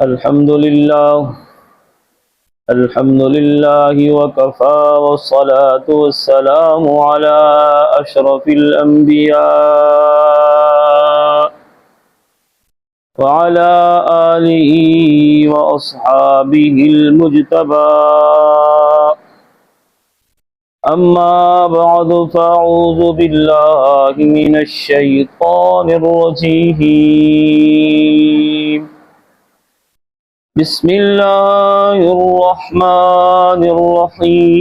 الحمد لله وكفى والصلاة والسلام على أشرف الأنبياء وعلى آله وأصحابه المجتبى. أما بعد فأعوذ بالله من الشيطان الرجيم. بسم الله الرحمن الرحيم.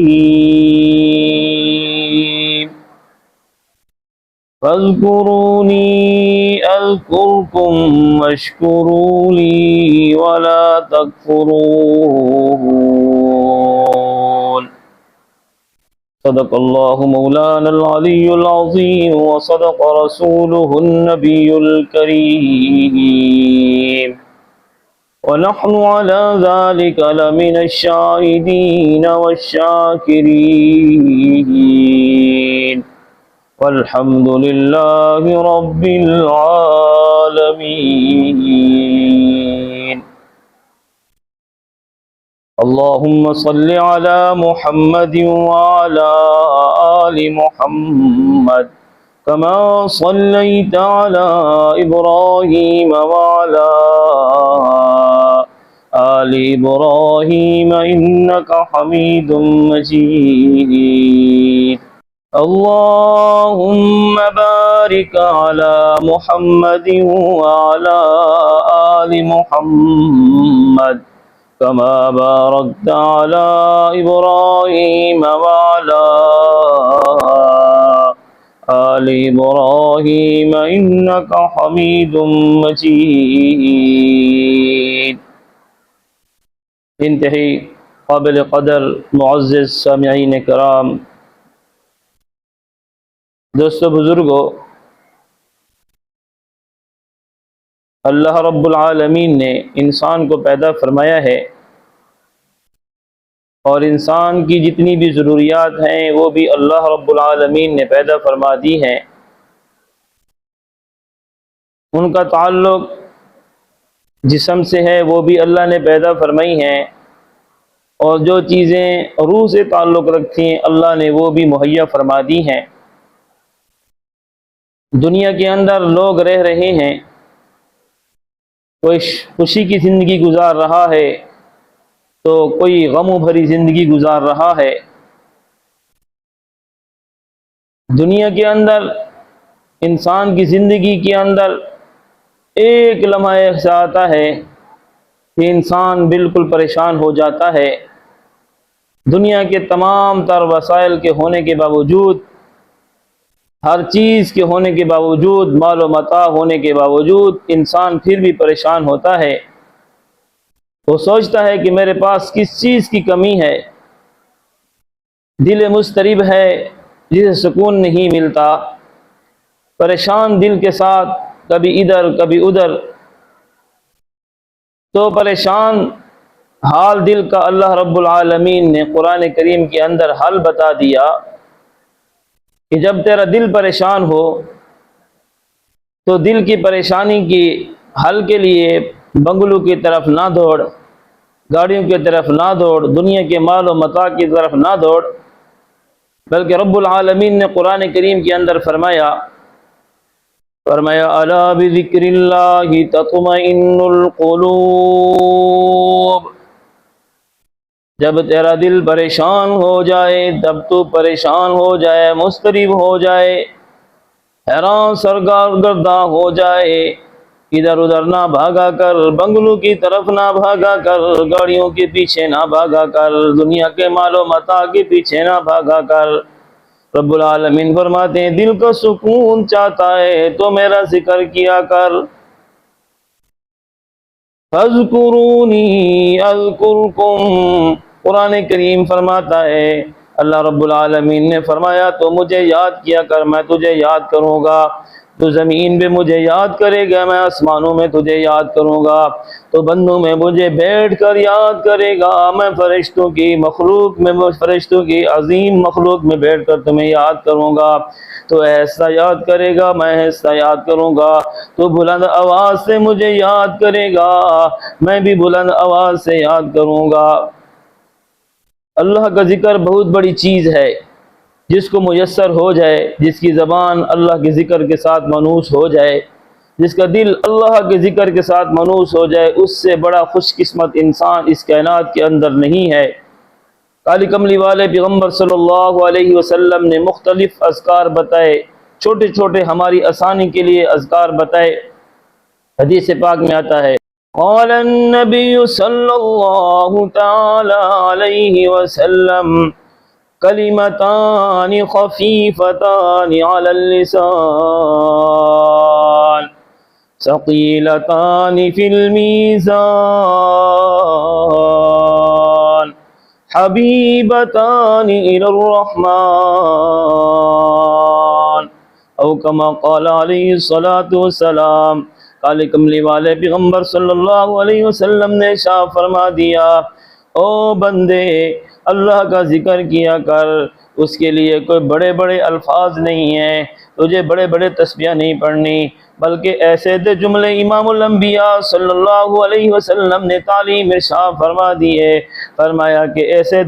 فاذكروني أذكركم واشكروا لي ولا تكفرون. صدق الله مولانا العلي العظيم وصدق رسوله النبي الكريم، ونحن على ذلك لمن الشاهدين والشاكرين، والحمد لله رب العالمين. اللهم صل على محمد وعلى آل محمد كما صليت على إبراهيم وعلى آل إبراهيم إنك حميد مجيد. اللهم بارك على محمد وعلى آل محمد كما باركت على إبراهيم وعلى آل إبراهيم إنك حميد مجيد. انتہائی قابل قدر معزز سامعین کرام، دوستو بزرگو، اللہ رب العالمین نے انسان کو پیدا فرمایا ہے، اور انسان کی جتنی بھی ضروریات ہیں وہ بھی اللہ رب العالمین نے پیدا فرما دی ہیں۔ ان کا تعلق جسم سے ہے وہ بھی اللہ نے پیدا فرمائی ہیں، اور جو چیزیں روح سے تعلق رکھتی ہیں اللہ نے وہ بھی مہیا فرما دی ہیں۔ دنیا کے اندر لوگ رہ رہے ہیں، کوئی خوشی کی زندگی گزار رہا ہے تو کوئی غم و بھری زندگی گزار رہا ہے۔ دنیا کے اندر انسان کی زندگی کے اندر ایک لمحہ ایسا آتا ہے کہ انسان بالکل پریشان ہو جاتا ہے۔ دنیا کے تمام تر وسائل کے ہونے کے باوجود، ہر چیز کے ہونے کے باوجود، مال و متاع ہونے کے باوجود انسان پھر بھی پریشان ہوتا ہے۔ وہ سوچتا ہے کہ میرے پاس کس چیز کی کمی ہے، دل مضطرب ہے جسے سکون نہیں ملتا، پریشان دل کے ساتھ کبھی ادھر کبھی ادھر۔ تو پریشان حال دل کا اللہ رب العالمین نے قرآن کریم کے اندر حل بتا دیا کہ جب تیرا دل پریشان ہو تو دل کی پریشانی کی حل کے لیے بنگلوں کی طرف نہ دوڑ، گاڑیوں کی طرف نہ دوڑ، دنیا کے مال و متاع کی طرف نہ دوڑ، بلکہ رب العالمین نے قرآن کریم کے اندر فرمایا الا بذکر اللہ تطمئن القلوب۔ جب تیرا دل پریشان ہو جائے، جب تو پریشان ہو جائے، مضطرب ہو جائے، حیران سرگرداں ہو جائے، ادھر ادھر نہ بھاگا کر، بنگلوں کی طرف نہ بھاگا کر، گاڑیوں کے پیچھے نہ بھاگا کر، دنیا کے مال و متاع کے پیچھے نہ بھاگا کر۔ رب العالمین فرماتے ہیں دل کو سکون چاہتا ہے تو میرا ذکر کیا کر۔ فاذکرونی اذکرکم، قرآن کریم فرماتا ہے اللہ رب العالمین نے فرمایا تو مجھے یاد کیا کر، میں تجھے یاد کروں گا۔ تو زمین پہ مجھے یاد کرے گا، میں آسمانوں میں تجھے یاد کروں گا، تو بندوں میں مجھے بیٹھ کر یاد کرے گا، میں فرشتوں کی مخلوق میں، فرشتوں کی عظیم مخلوق میں بیٹھ کر تمہیں یاد کروں گا، تو ایسا یاد کرے گا، میں ایسا یاد کروں گا، تو بلند آواز سے مجھے یاد کرے گا، میں بھی بلند آواز سے یاد کروں گا۔ اللہ کا ذکر بہت بڑی چیز ہے، جس کو میسر ہو جائے، جس کی زبان اللہ کے ذکر کے ساتھ منوس ہو جائے، جس کا دل اللہ کے ذکر کے ساتھ منوس ہو جائے، اس سے بڑا خوش قسمت انسان اس کائنات کے اندر نہیں ہے۔ کالی کملی والے پیغمبر صلی اللہ علیہ وسلم نے مختلف اذکار بتائے، چھوٹے چھوٹے ہماری آسانی کے لیے اذکار بتائے۔ حدیث پاک میں آتا ہے، قال النبی صلی اللہ تعالی علیہ وسلم کلمتان خفیفتان علی اللسان ثقیلتان فی المیزان حبیبتان الی الرحمن، او کما قال علیہ الصلاۃ والسلام۔ کالے کملی والے پیغمبر صلی اللہ علیہ وسلم نے ارشاد فرما دیا، او بندے اللہ کا ذکر کیا کر، اس کے لیے کوئی بڑے بڑے الفاظ نہیں ہیں، تجھے بڑے بڑے تسبیح نہیں پڑھنی، بلکہ ایسے دے جملے امام الانبیاء صلی اللہ علیہ وسلم نے تعلیم ارشاد فرما دیے، فرمایا کہ ایسے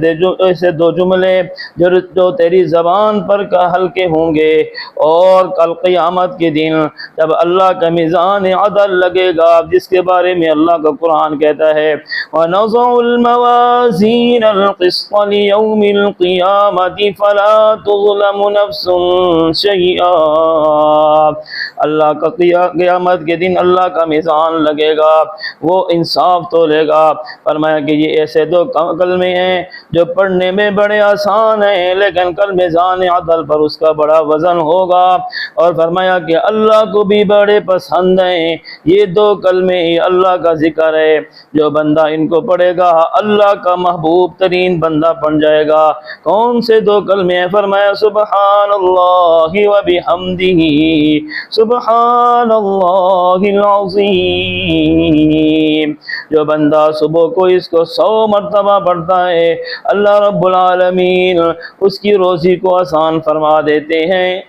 دو جملے جو تیری زبان پر کا ہلکے ہوں گے، اور کل قیامت کے دن جب اللہ کا میزان عدل لگے گا، جس کے بارے میں اللہ کا قرآن کہتا ہے، وَنَضَعُ الْمَوَازِينَ الْقِسْطَ لِيَوْمِ الْقِيَامَةِ فَلَا تُظْلَمُ نَفْسٌ شَيْئًا۔ اللہ کا قیامت کے دن اللہ کا میزان لگے گا، وہ انصاف تولے گا۔ فرمایا کہ یہ ایسے دو کلمے ہیں جو پڑھنے میں بڑے آسان ہیں، لیکن کل میزان عدل پر اس کا بڑا وزن ہوگا، اور فرمایا کہ اللہ کو بھی بڑے پسند ہیں یہ دو کلمے، اللہ کا ذکر ہے، جو بندہ ان کو پڑھے گا اللہ کا محبوب ترین بندہ بن جائے گا۔ کون سے دو کلمے ہیں؟ فرمایا سبحان اللہ و بحمدہ سبحان اللہ العظیم۔ جو بندہ صبح کو اس کو 100 مرتبہ پڑھتا ہے، اللہ رب العالمین اس کی روزی کو آسان فرما دیتے ہیں۔